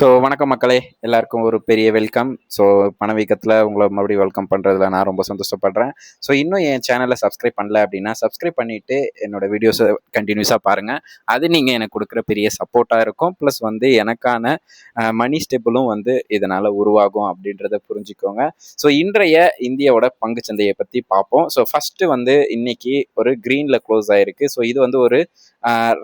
வணக்கம் மக்களே, எல்லாருக்கும் ஒரு பெரிய வெல்கம். பணவீக்கத்தில் உங்களை மறுபடியும் வெல்கம் பண்ணுறதுல நான் ரொம்ப சந்தோஷப்படுறேன். இன்னும் என் சேனலை சப்ஸ்கிரைப் பண்ணல அப்படின்னா சப்ஸ்கிரைப் பண்ணிவிட்டு என்னோட வீடியோஸை கண்டினியூஸாக பாருங்கள். அது நீங்கள் எனக்கு கொடுக்குற பெரிய சப்போர்ட்டாக இருக்கும். ப்ளஸ் எனக்கான மணி ஸ்டெப்பிளும் இதனால் உருவாகும் அப்படின்றத புரிஞ்சுக்கோங்க. இன்றைய இந்தியாவோட பங்குச்சந்தையை பற்றி பார்ப்போம். ஃபஸ்ட்டு இன்னைக்கு ஒரு க்ரீனில் க்ளோஸ் ஆகிருக்கு. இது ஒரு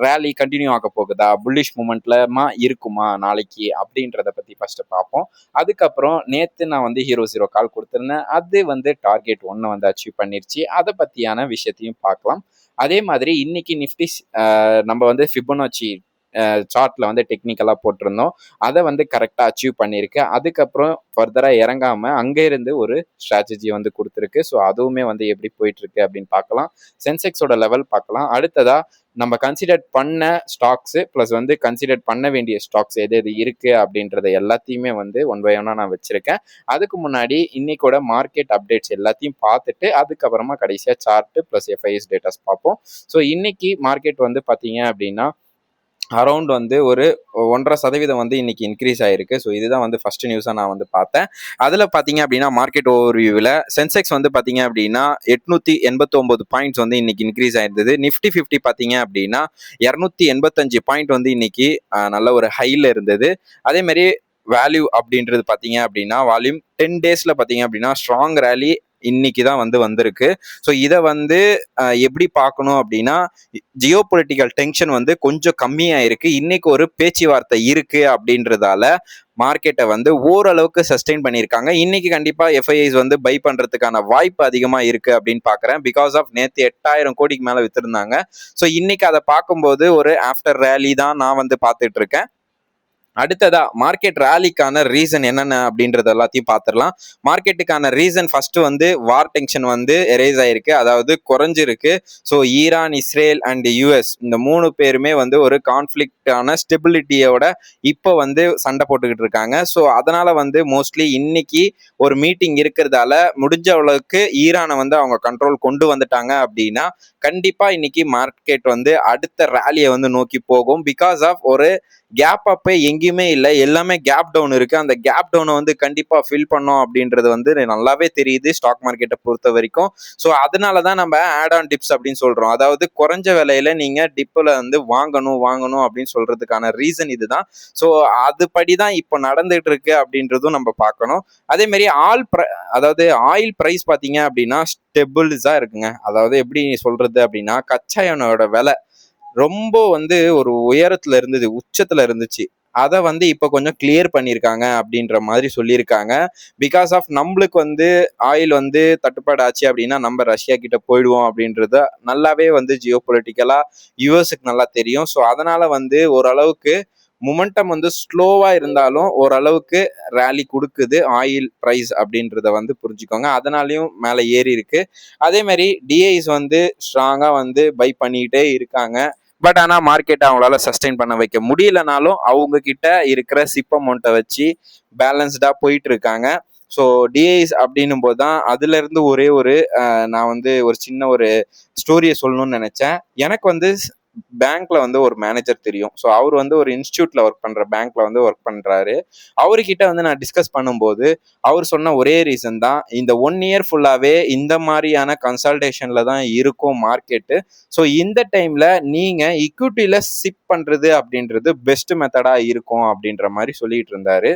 ரேலி கண்டினியூ ஆக போகுதா, புல்லிஷ் மூமெண்ட்லமா இருக்குமா நாளைக்கு அப்படின்றத பற்றி ஃபர்ஸ்ட் பார்ப்போம். அதுக்கப்புறம் நேற்று நான் ஹீரோ ஜீரோ கால் கொடுத்துருந்தேன். அது டார்கெட் 1 அச்சீவ் பண்ணிருச்சு. அதை பற்றியான விஷயத்தையும் பார்க்கலாம். அதே மாதிரி இன்னைக்கு நிஃப்டி நம்ம ஃபிபொனாச்சி சார்ட்ல டெக்னிக்கலாக போட்டிருந்தோம். அதை கரெக்டாக அச்சீவ் பண்ணியிருக்கு. அதுக்கப்புறம் ஃபர்தராக இறங்காமல் அங்கே இருந்து ஒரு ஸ்ட்ராட்டஜி கொடுத்துருக்கு. அதுவுமே எப்படி போயிட்டு இருக்கு அப்படின்னு பார்க்கலாம். சென்செக்ஸோட லெவல் பார்க்கலாம். அடுத்ததா நம்ம கன்சிடர் பண்ண ஸ்டாக்ஸ் ப்ளஸ் கன்சிடர் பண்ண வேண்டிய ஸ்டாக்ஸ் எது எது இருக்கு அப்படின்றத எல்லாத்தையுமே ஒன் பை ஒன்னா நான் வச்சிருக்கேன். அதுக்கு முன்னாடி இன்னைக்கோட மார்க்கெட் அப்டேட்ஸ் எல்லாத்தையும் பார்த்துட்டு அதுக்கப்புறமா கடைசியாக சார்ட் ப்ளஸ் எஃப்ஐஎஸ் டேட்டாஸ் பார்ப்போம். இன்னைக்கு மார்க்கெட் பார்த்தீங்க அப்படின்னா அரௌண்ட் ஒரு 1.5% இன்னைக்கு இன்க்ரீஸ் ஆயிருக்கு. இதுதான் ஃபர்ஸ்ட் நியூஸாக நான் பார்த்தேன். அதில் பார்த்தீங்க அப்படின்னா மார்க்கெட் ஓவர்வியூவில் சென்செக்ஸ் பார்த்தீங்க அப்படின்னா 889 பாயிண்ட்ஸ் இன்னைக்கு இன்க்ரீஸ் ஆயிருந்தது. நிஃப்டி 50 பார்த்தீங்க அப்படின்னா 285 பாயிண்ட் இன்னைக்கு நல்ல ஒரு ஹையில் இருந்தது. அதே மாதிரி வேல்யூ அப்படின்றது பார்த்தீங்க அப்படின்னா வால்யூம் 10 டேஸில் பார்த்தீங்க அப்படின்னா ஸ்ட்ராங் ரேலி இன்னைக்கு தான் வந்திருக்கு. இதை எப்படி பார்க்கணும் அப்படின்னா ஜியோ பொலிட்டிக்கல் டென்ஷன் கொஞ்சம் கம்மியாக இருக்கு. இன்னைக்கு ஒரு பேச்சுவார்த்தை இருக்கு அப்படின்றதால மார்க்கெட்டை ஓரளவுக்கு சஸ்டெயின் பண்ணியிருக்காங்க. இன்னைக்கு கண்டிப்பா எஃப்ஐஐஸ் பை பண்றதுக்கான வாய்ப்பு அதிகமா இருக்கு அப்படின்னு பாக்குறேன். பிகாஸ் ஆஃப் நேற்று 8000 கோடிக்கு மேல வித்திருந்தாங்க. இன்னைக்கு அதை பார்க்கும்போது ஒரு ஆஃப்டர் ரேலி தான் நான் பார்த்துட்டு இருக்கேன். அடுத்ததா மார்க்கெட் ரேலிக்கான ரீசன் என்னென்ன அப்படின்றது எல்லாத்தையும் பார்த்துடலாம். மார்க்கெட்டுக்கான reason first war tension erase ஆயிருக்கு, அதாவது குறைஞ்சிருக்கு. ஈரான், இஸ்ரேல் அண்ட் யூஎஸ் இந்த 3 பேருமே ஒரு கான்ஃபிளிக்டான ஸ்டெபிலிட்டியோட இப்போ சண்டை போட்டுக்கிட்டு இருக்காங்க. அதனால மோஸ்ட்லி இன்னைக்கு ஒரு மீட்டிங் இருக்கிறதால முடிஞ்ச அளவுக்கு ஈரானை அவங்க கண்ட்ரோல் கொண்டு வந்துட்டாங்க அப்படின்னா கண்டிப்பா இன்னைக்கு மார்க்கெட் அடுத்த ரேலியை நோக்கி போகும். பிகாஸ் ஆஃப் ஒரு கேப் அப்பே எங்கேயுமே இல்லை, எல்லாமே கேப் டவுன் இருக்கு. அந்த கேப் டவுனை கண்டிப்பா ஃபில் பண்ணோம் அப்படின்றது நல்லாவே தெரியுது ஸ்டாக் மார்க்கெட்டை பொறுத்த வரைக்கும். அதனாலதான் நம்ம ஆட் ஆன் டிப்ஸ் அப்படின்னு சொல்றோம். அதாவது குறைஞ்ச விலையில நீங்க டிப்ல வாங்கணும் அப்படின்னு சொல்றதுக்கான ரீசன் இதுதான். அதுபடிதான் இப்போ நடந்துட்டு இருக்கு அப்படின்றதும் நம்ம பார்க்கணும். அதே மாதிரி அதாவது ஆயில் பிரைஸ் பாத்தீங்க அப்படின்னா ஸ்டெபிள்ஸா இருக்குங்க. அதாவது எப்படி சொல்றது அப்படின்னா கச்சா எண்ணெயோட விலை ரொம்ப ஒரு உயரத்துல இருந்தது, உச்சத்துல இருந்துச்சு. அதை இப்ப கொஞ்சம் கிளியர் பண்ணியிருக்காங்க அப்படின்ற மாதிரி சொல்லியிருக்காங்க. பிகாஸ் ஆஃப் நம்மளுக்கு ஆயில் தட்டுப்பாடு ஆச்சு அப்படின்னா நம்ம ரஷ்யா கிட்ட போயிடுவோம் அப்படின்றத நல்லாவே ஜியோ பொலிட்டிக்கலா யூஎஸ்க்கு நல்லா தெரியும். அதனால ஓரளவுக்கு மொமெண்டம் ஸ்லோவா இருந்தாலும் ஓரளவுக்கு ரேலி கொடுக்குது ஆயில் பிரைஸ் அப்படின்றத புரிஞ்சுக்கோங்க. அதனாலையும் மேலே ஏறி இருக்கு. அதே மாதிரி டிஐஸ் ஸ்ட்ராங்கா பை பண்ணிக்கிட்டே இருக்காங்க. பட் ஆனால் மார்க்கெட்டை அவங்களால சஸ்டெயின் பண்ண வைக்க முடியலனாலும் அவங்க கிட்ட இருக்கிற சிப் அமௌண்ட்டை வச்சு பேலன்ஸ்டா போயிட்டு இருக்காங்க. டிஐஸ் அப்படின்னும் போது தான் அதுல இருந்து ஒரே ஒரு நான் ஒரு சின்ன ஒரு ஸ்டோரியை சொல்லணும்னு நினைச்சேன். எனக்கு பேங்க்ல ஒரு மேனேஜர் தெரியும். அவர் ஒரு இன்ஸ்டியூட்ல ஒர்க் பண்ற பேங்க்ல ஒர்க் பண்றாரு. அவர்கிட்ட நான் டிஸ்கஸ் பண்ணும்போது அவர் சொன்ன ஒரே ரீசன் தான், இந்த 1 இயர் ஃபுல்லாவே இந்த மாதிரியான கன்சல்டேஷன்ல தான் இருக்கும் மார்க்கெட்டு. இந்த டைம்ல நீங்க ஈக்விட்டியில சிப் பண்றது அப்படின்றது பெஸ்ட் மெத்தடா இருக்கும் அப்படின்ற மாதிரி சொல்லிட்டு இருந்தாரு.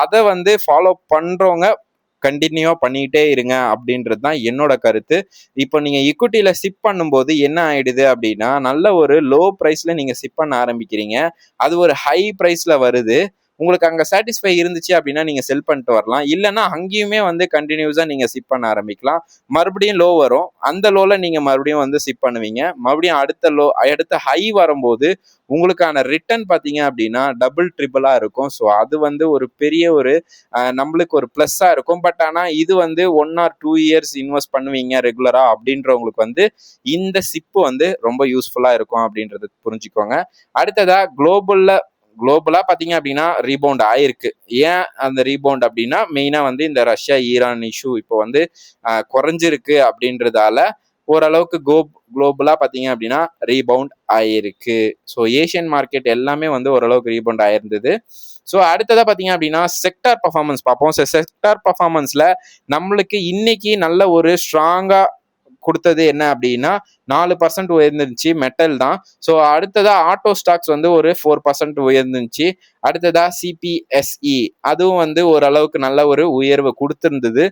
அதை ஃபாலோ பண்றவங்க கண்டினியூவா பண்ணிக்கிட்டே இருங்க அப்படின்றது தான் என்னோட கருத்து. இப்போ நீங்க ஈக்விட்டியில சிப் பண்ணும்போது என்ன ஆயிடுது அப்படின்னா நல்ல ஒரு லோ பிரைஸ்ல நீங்க சிப் பண்ண ஆரம்பிக்கிறீங்க. அது ஒரு ஹை பிரைஸ்ல வருது. உங்களுக்கு அங்கே சாட்டிஸ்ஃபை இருந்துச்சு அப்படின்னா நீங்கள் செல் பண்ணிட்டு வரலாம். இல்லைன்னா அங்கேயுமே கண்டினியூஸாக நீங்கள் சிப் பண்ண ஆரம்பிக்கலாம். மறுபடியும் லோ வரும், அந்த லோவில் நீங்கள் மறுபடியும் சிப் பண்ணுவீங்க. மறுபடியும் அடுத்த ஹை வரும்போது உங்களுக்கான ரிட்டர்ன் பார்த்தீங்க அப்படின்னா டபுள் ட்ரிபிளாக இருக்கும். அது ஒரு பெரிய ஒரு நம்மளுக்கு ஒரு ப்ளஸ்ஸாக இருக்கும். பட் ஆனால் இது 1 or 2 இயர்ஸ் இன்வெஸ்ட் பண்ணுவீங்க ரெகுலராக அப்படின்றவங்களுக்கு இந்த சிப்பு ரொம்ப யூஸ்ஃபுல்லாக இருக்கும் அப்படின்றது புரிஞ்சுக்கோங்க. அடுத்ததா குளோபலா பாத்தீங்க அப்படின்னா ரீபவுண்ட் ஆயிருக்கு. ஏன் அந்த ரீபவுண்ட் அப்படின்னா மெயினா இந்த ரஷ்யா ஈரான் இஷ்யூ இப்போ குறைஞ்சிருக்கு அப்படின்றதால ஓரளவுக்கு குளோபலா பாத்தீங்க அப்படின்னா ரீபவுண்ட் ஆயிருக்கு. ஸோ ஏஷியன் மார்க்கெட் எல்லாமே வந்து ஓரளவுக்கு ரீபவுண்ட் ஆயிருந்தது. ஸோ அடுத்ததா பாத்தீங்க அப்படின்னா செக்டார் பர்ஃபார்மன்ஸ் பார்ப்போம். செக்டார் பர்ஃபார்மன்ஸ்ல நம்மளுக்கு இன்னைக்கு நல்ல ஒரு ஸ்ட்ராங்கா கொடுத்தது என்ன அப்படின்னா 4% உயர்ந்துருச்சு, மெட்டல் தான். ஸோ அடுத்ததா ஆட்டோ ஸ்டாக்ஸ் வந்து ஒரு 4% உயர்ந்துச்சு. அடுத்ததா சிபிஎஸ்இ அதுவும் வந்து ஓரளவுக்கு நல்ல ஒரு உயர்வு கொடுத்திருந்தது.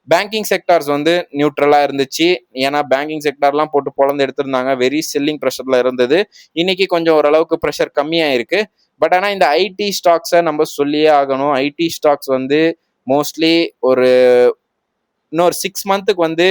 பேங்கிங் செக்டார்ஸ் வந்து நியூட்ரலா இருந்துச்சு. ஏன்னா பேங்கிங் செக்டார்லாம் போட்டு பொழந்து எடுத்திருந்தாங்க, வெரி செல்லிங் ப்ரெஷர்ல இருந்தது. இன்னைக்கு கொஞ்சம் ஓரளவுக்கு ப்ரெஷர் கம்மியாயிருக்கு. பட் ஆனால் இந்த ஐடி ஸ்டாக்ஸை நம்ம சொல்லியே ஆகணும். ஐடி ஸ்டாக்ஸ் வந்து மோஸ்ட்லி ஒரு இன்னொரு 6 மந்த்துக்கு வந்து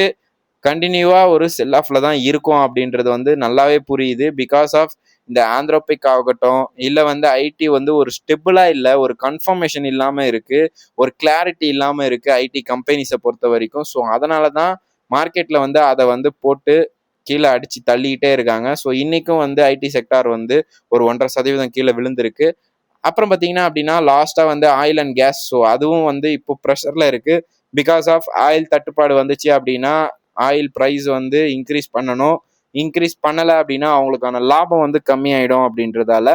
கண்டினியூவா ஒரு செல் ஆஃப்ல தான் இருக்கும் அப்படின்றது வந்து நல்லாவே புரியுது. பிகாஸ் ஆஃப் இந்த ஆந்த்ரோபிக் ஆகட்டும், இல்லை வந்து ஐடி வந்து ஒரு ஸ்டெபிளா இல்லை, ஒரு கன்ஃபர்மேஷன் இல்லாம இருக்கு, ஒரு கிளாரிட்டி இல்லாம இருக்கு ஐடி கம்பெனிஸை பொறுத்த வரைக்கும். ஸோ அதனால தான் மார்க்கெட்ல வந்து அதை வந்து போட்டு கீழே அடிச்சு தள்ளிக்கிட்டே இருக்காங்க. ஸோ இன்னைக்கும் வந்து ஐடி செக்டார் வந்து ஒரு 1.5% கீழே விழுந்திருக்கு. அப்புறம் பார்த்தீங்கன்னா அப்படின்னா லாஸ்டா வந்து ஆயில் அண்ட் கேஸ். ஸோ அதுவும் வந்து இப்போ ப்ரெஷர்ல இருக்கு. பிகாஸ் ஆஃப் ஆயில் தட்டுப்பாடு வந்துச்சு அப்படின்னா ஆயில் ப்ரைஸ் வந்து இன்க்ரீஸ் பண்ணணும். இன்க்ரீஸ் பண்ணலை அப்படின்னா அவங்களுக்கான லாபம் வந்து கம்மியாயிடும் அப்படின்றதால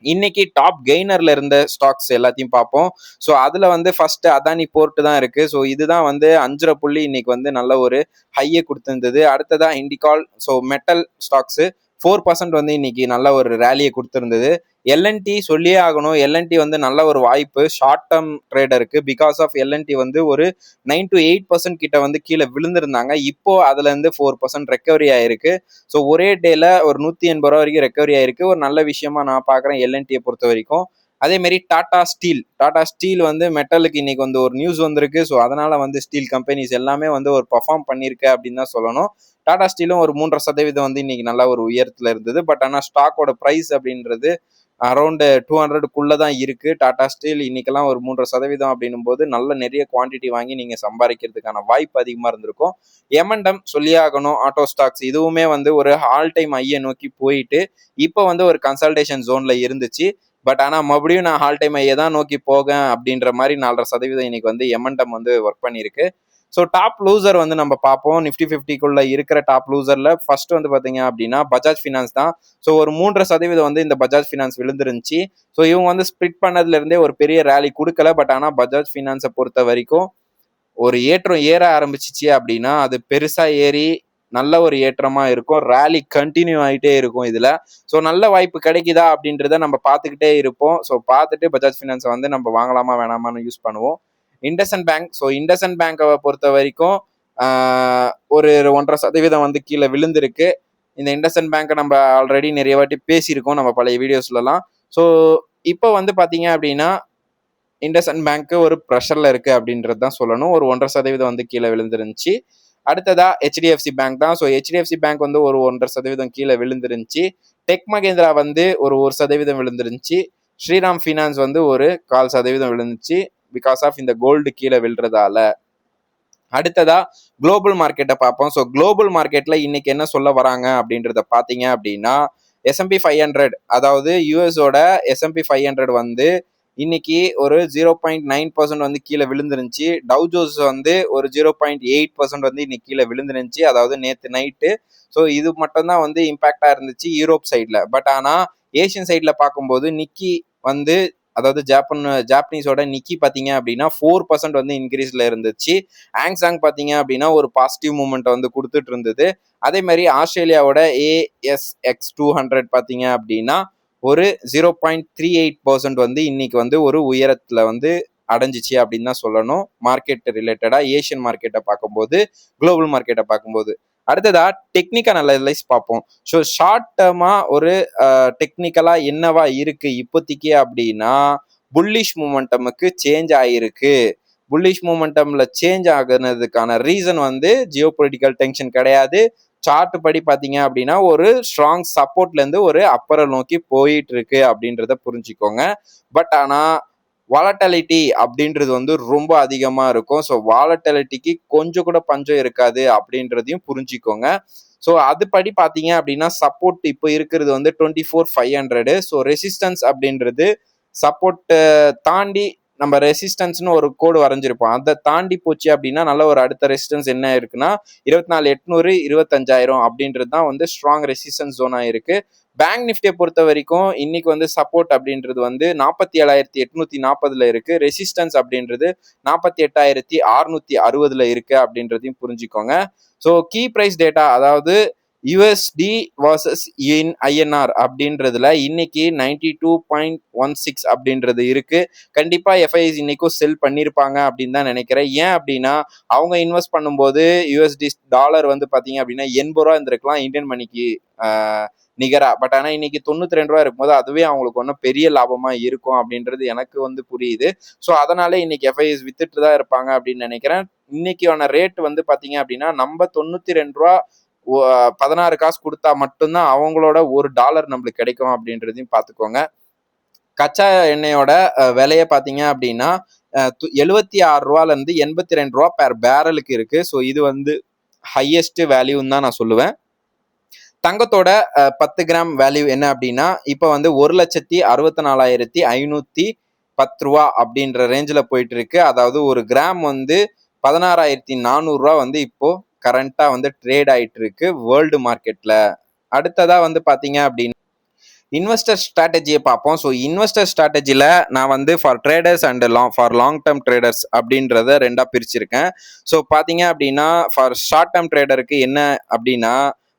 இன்னைக்கு டாப் கெய்னர்ல இருந்த ஸ்டாக்ஸ் எல்லாத்தையும் பார்ப்போம். ஸோ அதுல வந்து ஃபர்ஸ்ட் அதானி போர்ட் தான் இருக்கு. ஸோ இதுதான் வந்து 5.5 இன்னைக்கு வந்து நல்ல ஒரு ஹையை கொடுத்திருந்தது. அடுத்ததா இண்டிகால். ஸோ மெட்டல் ஸ்டாக்ஸ் 4% வந்து இன்னைக்கு நல்ல ஒரு ரேலியை கொடுத்திருந்தது. எல்என்டி சொல்லியே ஆகணும். எல்என்டி வந்து நல்ல ஒரு வாய்ப்பு ஷார்ட் டேர்ம் ட்ரேடருக்கு. பிகாஸ் ஆஃப் எல்என்டி வந்து ஒரு 9 to 8% கிட்ட வந்து கீழே விழுந்திருந்தாங்க. இப்போ அதுல இருந்து 4% ரெக்கவரி ஆயிருக்கு. ஸோ ஒரே டேல ஒரு 180 ரூபா வரைக்கும் ரெக்கவரி ஆயிருக்கு. ஒரு நல்ல விஷயமா நான் பாக்குறேன் எல்என்டியை பொறுத்த வரைக்கும். அதே மாதிரி டாடா ஸ்டீல் வந்து மெட்டலுக்கு இன்னைக்கு வந்து ஒரு நியூஸ் வந்திருக்கு. ஸோ அதனால வந்து ஸ்டீல் கம்பெனிஸ் எல்லாமே வந்து ஒரு பர்ஃபார்ம் பண்ணிருக்கு அப்படின்னு தான் சொல்லணும். டாடா ஸ்டீலும் ஒரு 3.5% வந்து இன்னைக்கு நல்லா ஒரு உயரத்துல இருந்தது. பட் ஆனால் ஸ்டாக்கோட ப்ரைஸ் அப்படின்றது அரௌண்ட் 200க்குள்ள தான் இருக்கு. டாடா ஸ்டீல் இன்னைக்கெல்லாம் ஒரு 3.5% அப்படின்னும் போது நல்ல நிறைய குவான்டிட்டி வாங்கி நீங்க சம்பாதிக்கிறதுக்கான வாய்ப்பு அதிகமா இருந்திருக்கும். எம்என்டம் சொல்லியாகணும். ஆட்டோ ஸ்டாக்ஸ் இதுவுமே வந்து ஒரு ஆல் டைம் ஐயை நோக்கி போயிட்டு இப்போ வந்து ஒரு கன்சல்டேஷன் ஜோன்ல இருந்துச்சு. பட் ஆனால் மறுபடியும் நான் ஆல் டைம் ஐயை தான் நோக்கி போகேன் அப்படின்ற மாதிரி 4.5% இன்னைக்கு வந்து எம்என்டம் வந்து ஒர்க் பண்ணியிருக்கு. ஸோ டாப் லூசர் வந்து நம்ம பார்ப்போம். நிஃப்டி 50க்குள்ள இருக்கிற டாப் லூசர்ல ஃபர்ஸ்ட் வந்து பாத்தீங்க அப்படின்னா பஜாஜ் ஃபினான்ஸ் தான். ஸோ ஒரு 3% வந்து இந்த பஜாஜ் ஃபினான்ஸ் விழுந்துருந்துச்சு. ஸோ இவங்க வந்து ஸ்பிரிட் பண்ணதுல இருந்தே ஒரு பெரிய ரேலி கொடுக்கல. பட் ஆனால் பஜாஜ் ஃபினான்ஸை பொறுத்த வரைக்கும் ஒரு ஏற்றம் ஏற ஆரம்பிச்சிச்சு அப்படின்னா அது பெருசா ஏறி நல்ல ஒரு ஏற்றமா இருக்கும். ரேலி கண்டினியூ ஆகிட்டே இருக்கும் இதுல. ஸோ நல்ல வாய்ப்பு கிடைக்குதா அப்படின்றத நம்ம பார்த்துக்கிட்டே இருப்போம். ஸோ பார்த்துட்டு பஜாஜ் ஃபினான்ஸை வந்து நம்ம வாங்கலாமா வேணாமான்னு யூஸ் பண்ணுவோம். இண்டஸ்இண்ட் பேங்க். ஸோ இண்டஸ்இண்ட் பேங்கை பொறுத்த வரைக்கும் ஒரு 1.5% வந்து கீழே விழுந்திருக்கு. இந்த இண்டஸ்இண்ட் பேங்கை நம்ம ஆல்ரெடி நிறைய வாட்டி பேசியிருக்கோம் நம்ம பழைய வீடியோஸ்லாம். ஸோ இப்போ வந்து பார்த்தீங்க அப்படின்னா இண்டஸ்இண்ட் பேங்க் ஒரு ப்ரெஷர்ல இருக்கு அப்படின்றது தான் சொல்லணும். ஒரு 1.5% வந்து கீழே விழுந்துருந்துச்சு. அடுத்ததா ஹெச்டிஎஃப்சி பேங்க் தான். ஸோ ஹெச்டிஎஃப்சி பேங்க் வந்து ஒரு 1.5% கீழே விழுந்துருந்துச்சு. டெக் மகேந்திரா வந்து ஒரு 1% விழுந்துருந்துச்சு. ஸ்ரீராம் ஃபினான்ஸ் வந்து ஒரு 0.25% விழுந்துச்சு. பிகாஸ் ஆஃப் இந்த கோல்டு கீழே விழுறதால. அடுத்ததா குளோபல் மார்க்கெட்டை பார்ப்போம். ஸோ குளோபல் மார்க்கெட்ல இன்னைக்கு என்ன சொல்ல வராங்க அப்படின்றத பார்த்தீங்க அப்படின்னா S&P 500 அதாவது யூஎஸோட S&P 500 வந்து இன்னைக்கு ஒரு 0.9% வந்து கீழே விழுந்துருந்துச்சு. டவ் ஜோன்ஸ் வந்து ஒரு 0.8% வந்து இன்னைக்கு கீழே விழுந்துருந்துச்சு. அதாவது நேற்று நைட்டு. ஸோ இது மட்டும்தான் வந்து இம்பாக்டா இருந்துச்சு யூரோப் சைட்ல. பட் ஆனா ஏஷியன் சைட்ல பார்க்கும்போது நிக்கி வந்து அதாவது ஜாப்பனீஸோட நிக்கி பார்த்தீங்க அப்படின்னா 4% வந்து இன்க்ரீஸ்ல இருந்துச்சு. ஆங்சாங் பார்த்தீங்க அப்படின்னா ஒரு பாசிட்டிவ் மூமெண்ட் வந்து கொடுத்துட்டு இருந்தது. அதே மாதிரி ஆஸ்திரேலியாவோட ASX 200 பார்த்தீங்க அப்படின்னா ஒரு 0.38% வந்து இன்னைக்கு வந்து ஒரு உயரத்துல வந்து அடைஞ்சிச்சு அப்படின்னு தான் சொல்லணும். மார்க்கெட் ரிலேட்டடா ஏஷியன் மார்க்கெட்டை பார்க்கும்போது குளோபல் மார்க்கெட்டை பார்க்கும்போது. அடுத்ததா டெக்னிக்கல் அனலைஸ் பார்ப்போம். ஸோ ஷார்ட் டேர்மா ஒரு டெக்னிக்கலா என்னவா இருக்கு இப்போதைக்கு அப்படின்னா புல்லிஷ் மூமெண்டமுக்கு சேஞ்ச் ஆயிருக்கு. புல்லிஷ் மூமெண்டம்ல சேஞ்ச் ஆகுனதுக்கான ரீசன் வந்து ஜியோ பொலிட்டிக்கல் டென்ஷன் கிடையாது. சார்ட் படி பாத்தீங்க அப்படின்னா ஒரு ஸ்ட்ராங் சப்போர்ட்ல இருந்து ஒரு அப்பரை நோக்கி போயிட்டு இருக்கு அப்படின்றத புரிஞ்சுக்கோங்க. பட் ஆனா வாலட்டிலிட்டி அப்படின்றது வந்து ரொம்ப அதிகமா இருக்கும். ஸோ வாலட்டிலிட்டிக்கு கொஞ்சம் கூட பஞ்சம் இருக்காது அப்படின்றதையும் புரிஞ்சுக்கோங்க. ஸோ அதுபடி பார்த்தீங்க அப்படின்னா சப்போர்ட் இப்போ இருக்கிறது வந்து 24,500. ஸோ ரெசிஸ்டன்ஸ் அப்படின்றது சப்போர்ட் தாண்டி நம்ம ரெசிஸ்டன்ஸ்னு ஒரு கோடு வரைஞ்சிருப்போம். அதை தாண்டி போச்சு அப்படின்னா நல்ல ஒரு அடுத்த ரெசிஸ்டன்ஸ் என்ன இருக்குன்னா 24,800 25,000 அப்படின்றது தான் வந்து ஸ்ட்ராங் ரெசிஸ்டன்ஸ் ஜோனா இருக்கு. பேங்க் நிஃப்டியை பொறுத்த வரைக்கும் இன்னைக்கு வந்து சப்போர்ட் அப்படின்றது வந்து 47,840 இருக்கு. ரெசிஸ்டன்ஸ் அப்படின்றது 48,660 இருக்கு அப்படின்றதையும் புரிஞ்சுக்கோங்க. ஸோ கீ பிரைஸ் டேட்டா, அதாவது யூஎஸ்டி வர்சஸ் இன் ஐஎன்ஆர் அப்படின்றதுல இன்னைக்கு 92.16 அப்படின்றது இருக்கு. கண்டிப்பா எஃப்ஐஸ் இன்னைக்கும் செல் பண்ணியிருப்பாங்க அப்படின்னு தான் நினைக்கிறேன். ஏன் அப்படின்னா அவங்க இன்வெஸ்ட் பண்ணும்போது யூஎஸ்டி டாலர் வந்து பாத்தீங்க அப்படின்னா 80 ரூபா இருந்திருக்கலாம் இந்தியன் மணிக்கு நிகரா. பட் ஆனால் இன்னைக்கு 92 ரூபா இருக்கும்போது அதுவே அவங்களுக்கு ஒன்றும் பெரிய லாபமா இருக்கும் அப்படின்றது எனக்கு வந்து புரியுது. ஸோ அதனால இன்னைக்கு எஃப்ஐஎஸ் வித்துட்டு தான் இருப்பாங்க அப்படின்னு நினைக்கிறேன். இன்னைக்கான ரேட் வந்து பாத்தீங்க அப்படின்னா நம்ம 92 ரூபா 16 காசு கொடுத்தா மட்டும்தான் அவங்களோட $1 நம்மளுக்கு கிடைக்கும் அப்படின்றதையும் பார்த்துக்கோங்க. கச்சா எண்ணெயோட விலையை பார்த்தீங்க அப்படின்னா 76 ரூபால இருந்து 82 ரூபா பெர் பேரலுக்கு இருக்கு. ஸோ இது வந்து ஹையஸ்ட் வேல்யூன்னு தான் நான் சொல்லுவேன். தங்கத்தோட 10 கிராம் வேல்யூ என்ன அப்படின்னா இப்போ வந்து 1,64,510 ரூபா அப்படின்ற ரேஞ்சில் போயிட்டு இருக்கு. அதாவது ஒரு கிராம் வந்து 16,400 ரூபா வந்து இப்போ கரண்டா வந்து ட்ரேட் ஆயிட்டு இருக்கு வேர்ல்டு மார்க்கெட்ல. அடுத்ததா வந்து பாத்தீங்க அப்படின்னா இன்வெஸ்டர் ஸ்ட்ராட்டஜியை பார்ப்போம். ஸோ இன்வெஸ்டர் ஸ்ட்ராட்டஜியில் நான் வந்து for traders and for long term traders அப்படின்றத ரெண்டாக பிரிச்சிருக்கேன். ஸோ பார்த்தீங்க அப்படின்னா ஃபார் ஷார்ட் டேர்ம் ட்ரேடருக்கு என்ன அப்படின்னா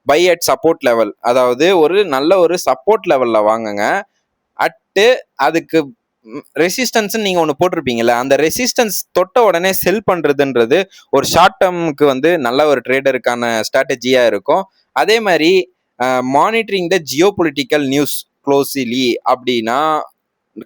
பை அட் சப்போர்ட் லெவல், அதாவது ஒரு நல்ல ஒரு சப்போர்ட் லெவலில் வாங்குங்க. அட்டு அதுக்கு ரெசிஸ்டன்ஸ் நீங்க ஒன்று போட்டிருப்பீங்கல்ல, அந்த ரெசிஸ்டன்ஸ் தொட்ட உடனே செல் பண்றதுன்றது ஒரு ஷார்ட் டேர்முக்கு வந்து நல்ல ஒரு ட்ரேடருக்கான ஸ்ட்ராட்டஜியா இருக்கும். அதே மாதிரி மானிட்டரிங் த ஜியோ பொலிட்டிக்கல் நியூஸ் க்ளோஸ்லி அப்படின்னா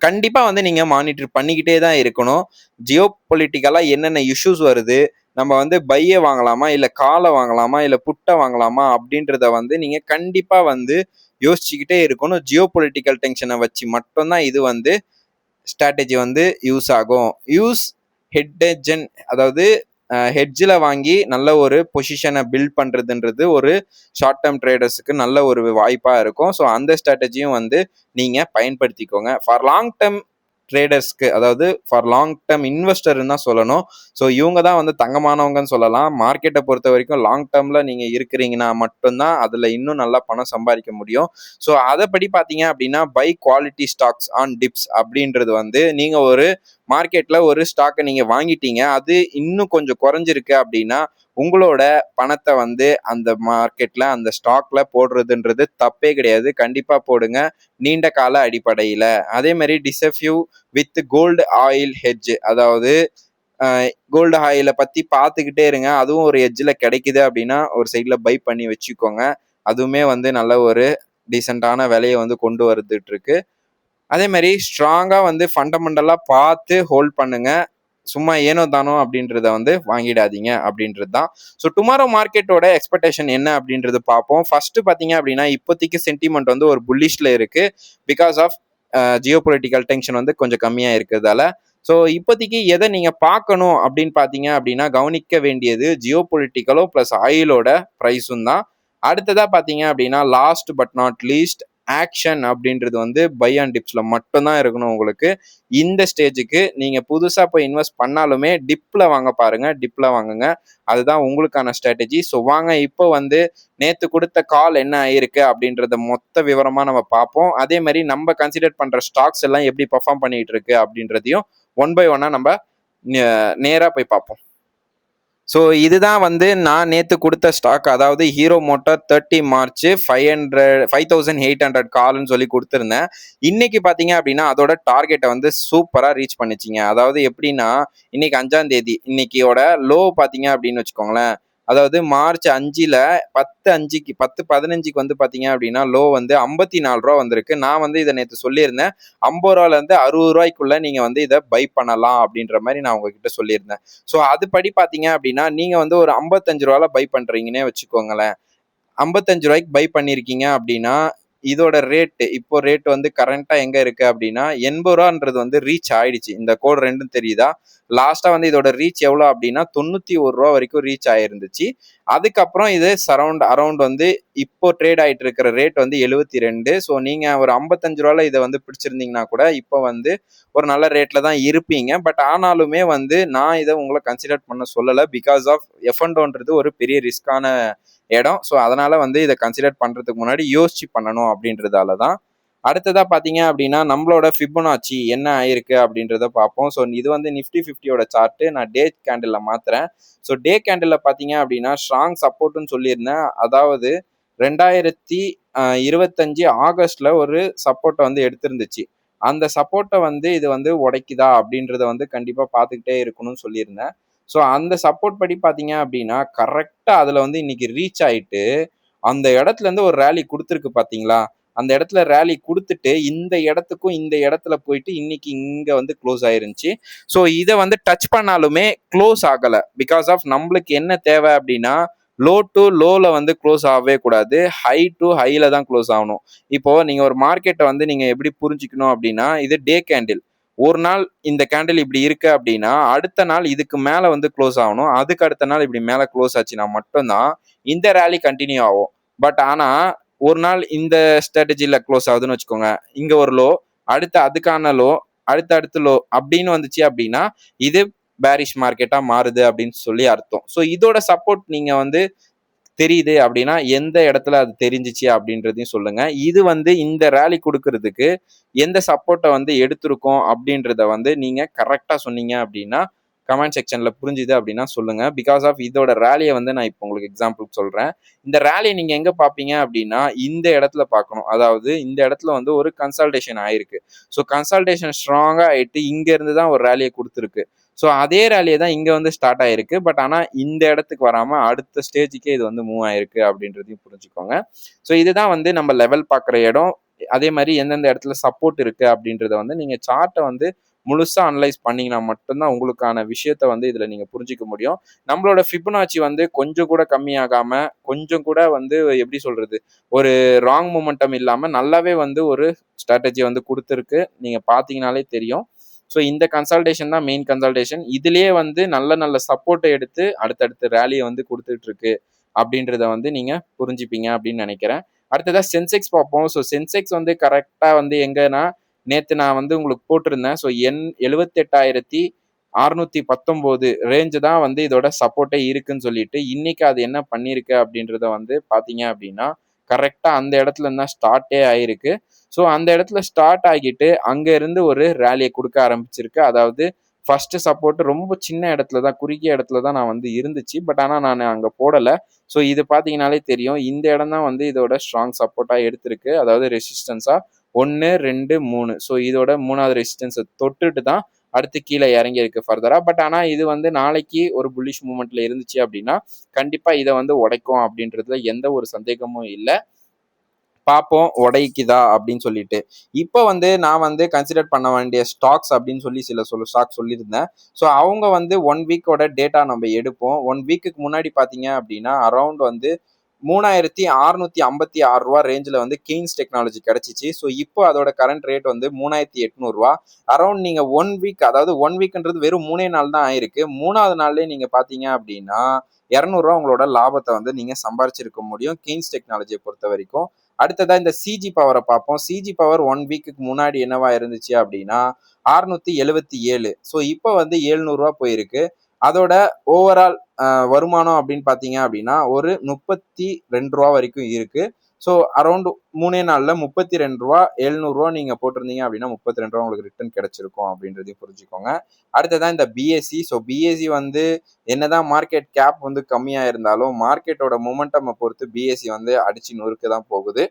கண்டிப்பா வந்து நீங்க மானிட்டர் பண்ணிக்கிட்டே தான் இருக்கணும். ஜியோ பொலிட்டிக்கலா என்னென்ன இஷ்யூஸ் வருது, நம்ம வந்து பையை வாங்கலாமா இல்லை காலை வாங்கலாமா இல்லை புட்டை வாங்கலாமா அப்படின்றத வந்து நீங்க கண்டிப்பா வந்து யோசிச்சுக்கிட்டே இருக்கணும். ஜியோ பொலிட்டிக்கல் டென்ஷனை வச்சு மட்டும்தான் இது வந்து ஸ்ட்ராட்டஜி வந்து யூஸ் ஆகும். யூஸ் ஹெட்ஜன், அதாவது ஹெட்ஜில் வாங்கி நல்ல ஒரு பொசிஷனை பில்ட் பண்ணுறதுன்றது ஒரு ஷார்ட் டேர்ம் ட்ரேடர்ஸுக்கு நல்ல ஒரு வாய்ப்பாக இருக்கும். ஸோ அந்த ஸ்ட்ராட்டஜியும் வந்து நீங்கள் பயன்படுத்திக்கோங்க. ஃபார் லாங் டேர்ம் ட்ரேடர்ஸ்க்கு, அதாவது ஃபார் லாங் டேர்ம் இன்வெஸ்டர்னு தான் சொல்லணும். ஸோ இவங்க தான் வந்து தங்கமானவங்கன்னு சொல்லலாம். மார்க்கெட்டை பொறுத்த வரைக்கும் லாங் டேர்மில் நீங்கள் இருக்கிறீங்கன்னா மட்டும்தான் அதில் இன்னும் நல்லா பணம் சம்பாதிக்க முடியும். ஸோ அதைப்படி பார்த்தீங்க அப்படின்னா buy quality stocks on dips அப்படின்றது வந்து நீங்கள் ஒரு மார்க்கெட்டில் ஒரு ஸ்டாக்கை நீங்கள் வாங்கிட்டீங்க, அது இன்னும் கொஞ்சம் குறைஞ்சிருக்கு அப்படின்னா உங்களோட பணத்தை வந்து அந்த மார்க்கெட்டில் அந்த ஸ்டாக்ல போடுறதுன்றது தப்பே கிடையாது. கண்டிப்பாக போடுங்க நீண்ட கால அடிப்படையில். அதே மாதிரி டிசெஃப்யூ வித் கோல்டு ஆயில் ஹெட்ஜ், அதாவது கோல்டு ஆயிலை பற்றி பார்த்துக்கிட்டே இருங்க. அதுவும் ஒரு ஹெட்ஜில் கிடைக்குது அப்படின்னா ஒரு சைடில் பை பண்ணி வச்சுக்கோங்க. அதுவுமே வந்து நல்ல ஒரு டீசெண்டான விலையை வந்து கொண்டு வந்துட்டு இருக்கு. அதே மாதிரி ஸ்ட்ராங்காக வந்து ஃபண்டமெண்டலாக பார்த்து ஹோல்ட் பண்ணுங்க. சும்மா ஏனோ தானோ அப்படின்றத வந்து வாங்கிடாதீங்க அப்படின்றது தான். ஸோ டுமாரோ மார்க்கெட்டோட எக்ஸ்பெக்டேஷன் என்ன அப்படின்றது பார்ப்போம். ஃபர்ஸ்ட் பார்த்தீங்க அப்படின்னா இப்போதைக்கு சென்டிமெண்ட் வந்து ஒரு புல்லிஷ்ல இருக்கு. Because of geopolitical tension வந்து கொஞ்சம் கம்மியாக இருக்கிறதால. ஸோ இப்போதைக்கு எதை நீங்கள் பார்க்கணும் அப்படின்னு பார்த்தீங்க அப்படின்னா கவனிக்க வேண்டியது ஜியோ பொலிட்டிக்கலோ ப்ளஸ் ஆயிலோட ப்ரைஸும் தான். அடுத்ததாக பார்த்தீங்க அப்படின்னா last but not least action அப்படின்றது வந்து பை அண்ட் டிப்ஸ்ல மட்டும்தான் இருக்கணும். உங்களுக்கு இந்த ஸ்டேஜுக்கு நீங்க புதுசா போய் இன்வெஸ்ட் பண்ணாலுமே டிப்ல வாங்க பாருங்க, டிப்ல வாங்குங்க. அதுதான் உங்களுக்கான ஸ்ட்ராட்டஜி. ஸோ வாங்க இப்போ வந்து நேத்து கொடுத்த கால் என்ன ஆயிருக்கு அப்படின்றத மொத்த விவரமா நம்ம பார்ப்போம். அதே மாதிரி நம்ம கன்சிடர் பண்ற ஸ்டாக்ஸ் எல்லாம் எப்படி பர்ஃபார்ம் பண்ணிட்டு இருக்கு அப்படின்றதையும் ஒன் பை ஒன்னா நம்ம நேரா போய் பார்ப்போம். ஸோ இதுதான் வந்து நான் நேற்று கொடுத்த ஸ்டாக், அதாவது ஹீரோ மோட்டார் 30 மார்ச் 5,800 கால்னு சொல்லி கொடுத்துருந்தேன். இன்னைக்கு பார்த்தீங்க அப்படின்னா அதோட டார்கெட்டை வந்து சூப்பராக ரீச் பண்ணிச்சிங்க. அதாவது எப்படின்னா இன்னைக்கு 5ஆம் தேதி, இன்னைக்கியோட லோ பார்த்தீங்க அப்படின்னு வச்சுக்கோங்களேன். அதாவது மார்ச் 5ல் 10/5 வந்து பார்த்தீங்க அப்படின்னா லோ வந்து 54 ரூபா வந்திருக்கு. நான் வந்து இதை நேற்று சொல்லியிருந்தேன் 50 ரூபாலேருந்து 60 ரூபாய்க்குள்ள நீங்கள் வந்து இதை பை பண்ணலாம் அப்படின்ற மாதிரி நான் உங்ககிட்ட சொல்லியிருந்தேன். ஸோ அதுபடி பார்த்தீங்க அப்படின்னா நீங்கள் வந்து ஒரு 55 ரூபால பை பண்ணுறீங்கன்னே வச்சுக்கோங்களேன். 55 ரூபாய்க்கு பை பண்ணியிருக்கீங்க அப்படின்னா இதோட ரேட்டு இப்போ ரேட் வந்து கரண்டா எங்க இருக்கு அப்படின்னா 80 ரூபான்றது வந்து ரீச் ஆயிடுச்சு. இந்த கோட் ரெண்டும் தெரியுதா? லாஸ்டா வந்து இதோட ரீச் எவ்வளோ அப்படின்னா 91 ரூபா வரைக்கும் ரீச் ஆயிருந்துச்சு. அதுக்கப்புறம் இது அரௌண்ட் வந்து இப்போ ட்ரேட் ஆயிட்டு இருக்கிற ரேட் வந்து 72. ஸோ நீங்க ஒரு 55 ரூபால இதை வந்து பிடிச்சிருந்தீங்கன்னா கூட இப்போ வந்து ஒரு நல்ல ரேட்ல தான் இருப்பீங்க. பட் ஆனாலுமே வந்து நான் இதை உங்களை கன்சிடர் பண்ண சொல்லலை. பிகாஸ் ஆஃப் எஃப்என்டோன்றது ஒரு பெரிய ரிஸ்கான இடம். ஸோ அதனால வந்து இதை கன்சிடர் பண்றதுக்கு முன்னாடி யோசிச்சு பண்ணணும் அப்படின்றதால தான். அடுத்ததா பாத்தீங்க அப்படின்னா நம்மளோட ஃபிபொனாச்சி என்ன ஆயிருக்கு அப்படின்றத பார்ப்போம். ஸோ இது வந்து நிஃப்டி 50யோட சார்ட் நான் டே கேண்டில்ல மாத்துறேன். ஸோ டே கேண்டில்ல பாத்தீங்க அப்படின்னா ஸ்ட்ராங் சப்போர்ட்னு சொல்லியிருந்தேன். அதாவது 2025 ஆகஸ்ட்ல ஒரு சப்போர்ட்டை வந்து எடுத்திருந்துச்சு. அந்த சப்போர்ட்டை வந்து இது வந்து உடைக்குதா அப்படின்றத வந்து கண்டிப்பா பார்த்துக்கிட்டே இருக்கணும்னு சொல்லியிருந்தேன். ஸோ அந்த சப்போர்ட் படி பாத்தீங்க அப்படின்னா கரெக்டா அதுல வந்து இன்னைக்கு ரீச் ஆயிட்டு அந்த இடத்துல இருந்து ஒரு ரேலி கொடுத்துருக்கு பாத்தீங்களா? அந்த இடத்துல ரேலி கொடுத்துட்டு இந்த இடத்துக்கும் இந்த இடத்துல போயிட்டு இன்னைக்கு இங்க வந்து க்ளோஸ் ஆயிருந்துச்சு. ஸோ இதை வந்து டச் பண்ணாலுமே க்ளோஸ் ஆகல. பிகாஸ் ஆஃப் நம்மளுக்கு என்ன தேவை அப்படின்னா லோ டு லோல வந்து க்ளோஸ் ஆகவே கூடாது, ஹை டு ஹைல தான் க்ளோஸ் ஆகணும். இப்போ நீங்க ஒரு மார்க்கெட்டை வந்து நீங்க எப்படி புரிஞ்சுக்கணும் அப்படின்னா இது டே கேண்டில். ஒரு நாள் இந்த கேண்டில் இப்படி இருக்கு அப்படின்னா அடுத்த நாள் இதுக்கு மேல வந்து க்ளோஸ் ஆகணும். அதுக்கு அடுத்த நாள் இப்படி மேல க்ளோஸ் ஆச்சுன்னா மட்டும்தான் இந்த ரேலி கண்டினியூ ஆகும். பட் ஆனா ஒரு நாள் இந்த ஸ்ட்ராட்டஜில க்ளோஸ் ஆகுதுன்னு வச்சுக்கோங்க, இங்க ஒரு லோ, அடுத்து அதுக்கான லோ, அடுத்து லோ அப்படின்னு வந்துச்சு அப்படின்னா இது பேரிஷ் மார்க்கெட்டா மாறுது அப்படின்னு சொல்லி அர்த்தம். ஸோ இதோட சப்போர்ட் நீங்க வந்து தெரியுது அப்படின்னா எந்த இடத்துல அது தெரிஞ்சிச்சு அப்படின்றதையும் சொல்லுங்க. இது வந்து இந்த ரேலி கொடுக்கறதுக்கு எந்த சப்போர்ட்டை வந்து எடுத்திருக்கோம் அப்படின்றத வந்து நீங்க கரெக்டா சொன்னீங்க அப்படின்னா கமெண்ட் செக்ஷன்ல புரிஞ்சுது அப்படின்னா சொல்லுங்க. பிகாஸ் ஆஃப் இதோட ரேலியை வந்து நான் இப்போ உங்களுக்கு எக்ஸாம்பிள் சொல்றேன். இந்த ரேலியை நீங்க எங்க பாப்பீங்க அப்படின்னா இந்த இடத்துல பார்க்கணும். அதாவது இந்த இடத்துல வந்து ஒரு கன்சல்டேஷன் ஆயிருக்கு. ஸோ கன்சல்டேஷன் ஸ்ட்ராங்கா ஆயிட்டு இங்க இருந்து தான் ஒரு ரேலியை கொடுத்துருக்கு. ஸோ அதே ரேலியை தான் இங்க வந்து ஸ்டார்ட் ஆயிருக்கு. பட் ஆனா இந்த இடத்துக்கு வராம அடுத்த ஸ்டேஜுக்கே இது வந்து மூவ் ஆயிருக்கு அப்படின்றதையும் புரிஞ்சுக்கோங்க. ஸோ இதுதான் வந்து நம்ம லெவல் பார்க்குற இடம். அதே மாதிரி எந்தெந்த இடத்துல சப்போர்ட் இருக்கு அப்படின்றத வந்து நீங்க சார்ட்டை வந்து முழுசா அனலைஸ் பண்ணீங்கன்னா மட்டும்தான் உங்களுக்கான விஷயத்த வந்து இதுல நீங்க புரிஞ்சிக்க முடியும். நம்மளோட ஃபிபொனாச்சி வந்து கொஞ்சம் கூட கம்மியாகாம, கொஞ்சம் கூட வந்து எப்படி சொல்றது, ஒரு ராங் மொமெண்டம் இல்லாம நல்லாவே வந்து ஒரு ஸ்ட்ராட்டஜி வந்து கொடுத்துருக்கு. நீங்க பாத்தீங்கன்னாலே தெரியும். ஸோ இந்த கன்சல்டேஷன் தான் மெயின் கன்சல்டேஷன். இதுலயே வந்து நல்ல நல்ல சப்போர்ட்டை எடுத்து அடுத்தடுத்த ரேலியை வந்து கொடுத்துட்டு இருக்கு அப்படின்றத வந்து நீங்க புரிஞ்சுப்பீங்க அப்படின்னு நினைக்கிறேன். அடுத்ததா சென்செக்ஸ் பார்ப்போம். ஸோ சென்செக்ஸ் வந்து கரெக்டா வந்து எங்கன்னா நேத்து நான் வந்து உங்களுக்கு போட்டிருந்தேன். ஸோ 78,619 ரேஞ்சு தான் வந்து இதோட சப்போர்ட்டே இருக்குன்னு சொல்லிட்டு இன்னைக்கு அது என்ன பண்ணிருக்கு அப்படின்றத வந்து பாத்தீங்க அப்படின்னா கரெக்டா அந்த இடத்துல இருந்தா ஸ்டார்ட்டே ஆயிருக்கு. ஸோ அந்த இடத்துல ஸ்டார்ட் ஆகிட்டு அங்க இருந்து ஒரு ரேலியை கொடுக்க ஆரம்பிச்சிருக்கு. அதாவது ஃபர்ஸ்ட் சப்போர்ட் ரொம்ப சின்ன இடத்துல தான், குறுகிய இடத்துல தான் நான் வந்து இருந்துச்சு. பட் ஆனா நான் அங்க போடல. ஸோ இது பாத்தீங்கன்னாலே தெரியும். இந்த இடம் தான் வந்து இதோட ஸ்ட்ராங் சப்போர்ட்டா எடுத்திருக்கு. அதாவது ரெசிஸ்டன்ஸா 1, 2, 3. ஸோ இதோட 3வது ரெசிஸ்டன்ஸை தொட்டுட்டு தான் அடுத்து கீழே இறங்கி இருக்கு ஃபர்தரா. பட் ஆனா இது வந்து நாளைக்கு ஒரு புல்லிஷ் மூமெண்ட்ல இருந்துச்சு அப்படின்னா கண்டிப்பா இதை வந்து உடைக்கும் அப்படின்றதுல எந்த ஒரு சந்தேகமும் இல்லை. பார்ப்போம் உடைக்குதா அப்படின்னு சொல்லிட்டு. இப்போ வந்து நான் வந்து கன்சிடர் பண்ண வேண்டிய ஸ்டாக்ஸ் அப்படின்னு சொல்லி சில ஸ்டாக் சொல்லியிருந்தேன். ஸோ அவங்க வந்து 1 வீக்கோட டேட்டா நம்ம எடுப்போம். 1 வீக்குக்கு முன்னாடி பார்த்தீங்க அப்படின்னா அரௌண்ட் வந்து 3656 ரூபா ரேஞ்சில் வந்து கெய்ன்ஸ் டெக்னாலஜி கிடைச்சிச்சு. ஸோ இப்போ அதோட கரண்ட் ரேட் வந்து 3800 ரூபா. அரௌண்ட் நீங்க 1 வீக், அதாவது 1 வீக்ன்றது வெறும் 3 நாள் தான் ஆயிருக்கு. 3வது நாள்லயே நீங்க பாத்தீங்க அப்படின்னா 200 ரூபா உங்களோட லாபத்தை வந்து நீங்க சம்பாரிச்சிருக்க முடியும் கெய்ன்ஸ் டெக்னாலஜியை பொறுத்த வரைக்கும். அடுத்ததா இந்த சிஜி பவரை பார்ப்போம். சிஜி பவர் 1 வீக்குக்கு முன்னாடி என்னவா இருந்துச்சு அப்படின்னா 677. ஸோ இப்போ வந்து 700 ரூபா போயிருக்கு. அதோட ஓவரால் வருமானம் அப்படின்னு பாத்தீங்க அப்படின்னா ஒரு 32 ரூபா வரைக்கும் இருக்கு. ஸோ அரௌண்ட் 3 நாள்ல 32 ரூபா, 700 ரூபா நீங்க போட்டிருந்தீங்க அப்படின்னா 32 ரூபா உங்களுக்கு ரிட்டர்ன் கிடைச்சிருக்கும் அப்படின்றதையும் புரிஞ்சுக்கோங்க. அடுத்ததான் இந்த பிஎஸ்சி. ஸோ பிஎஸ்சி வந்து என்னதான் மார்க்கெட் கேப் வந்து கம்மியா இருந்தாலும் மார்க்கெட்டோட மொமெண்டம் பொறுத்து பிஎஸ்சி வந்து அடிச்சு நொறுக்க தான் போகுது.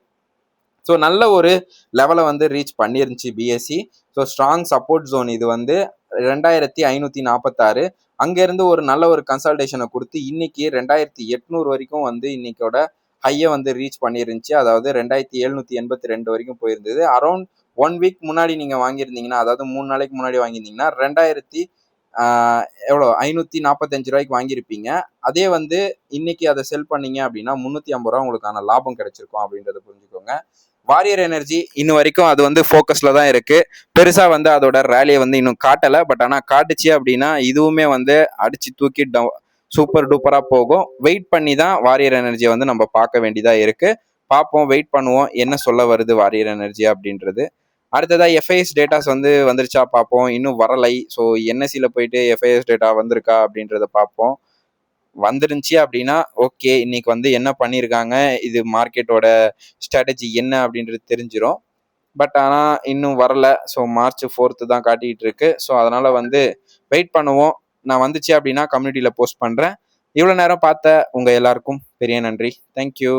ஸோ நல்ல ஒரு லெவலை வந்து ரீச் பண்ணிருந்துச்சு BSC. So strong support zone இது வந்து 2546. அங்கேருந்து ஒரு நல்ல ஒரு கன்சல்டேஷனை கொடுத்து இன்னைக்கு 2800 வரைக்கும் வந்து இன்னைக்கோட ஹையை வந்து ரீச் பண்ணிருந்துச்சு. அதாவது 2782 வரைக்கும் போயிருந்தது. அரௌண்ட் 1 வீக் முன்னாடி நீங்க வாங்கியிருந்தீங்கன்னா, அதாவது 3 நாளைக்கு முன்னாடி வாங்கியிருந்தீங்கன்னா 2000 எவ்வளோ 545 ரூபாய்க்கு வாங்கியிருப்பீங்க. அதே வந்து இன்னைக்கு அதை செல் பண்ணீங்க அப்படின்னா 350 ரூபா உங்களுக்கான லாபம் கிடைச்சிருக்கும் அப்படின்றத புரிஞ்சுக்கோங்க. வாரியர் எனர்ஜி இன்னும் வரைக்கும் அது வந்து ஃபோக்கஸில் தான் இருக்குது. பெருசாக வந்து அதோட ரேலியை வந்து இன்னும் காட்டலை. பட் ஆனால் காட்டுச்சு அப்படின்னா இதுவுமே வந்து அடித்து தூக்கி சூப்பர் டூப்பராக போகும். வெயிட் பண்ணி தான் வாரியர் எனர்ஜியை வந்து நம்ம பார்க்க வேண்டியதாக இருக்குது. பார்ப்போம், வெயிட் பண்ணுவோம் என்ன சொல்ல வருது வாரியர் எனர்ஜி அப்படின்றது. அடுத்ததாக எஃப்ஐஎஸ் டேட்டாஸ் வந்து வந்துருச்சா பார்ப்போம். இன்னும் வரலை. ஸோ என்எஸ்சியில் போயிட்டு எஃப்ஐஎஸ் டேட்டா வந்திருக்கா அப்படின்றத பார்ப்போம். வந்துருந்துச்சு அப்படின்னா ஓகே, இன்னைக்கு வந்து என்ன பண்ணியிருக்காங்க, இது மார்க்கெட்டோட ஸ்ட்ராட்டஜி என்ன அப்படின்றது தெரிஞ்சிடும். பட் ஆனால் இன்னும் வரல. ஸோ March 4 தான் காட்டிகிட்டு இருக்கு. ஸோ அதனால வந்து வெயிட் பண்ணுவோம். நான் வந்துச்சு அப்படின்னா கம்யூனிட்டியில் போஸ்ட் பண்ணுறேன். இவ்வளோ நேரம் பார்த்த உங்கள் எல்லாருக்கும் பெரிய நன்றி. தேங்க்யூ.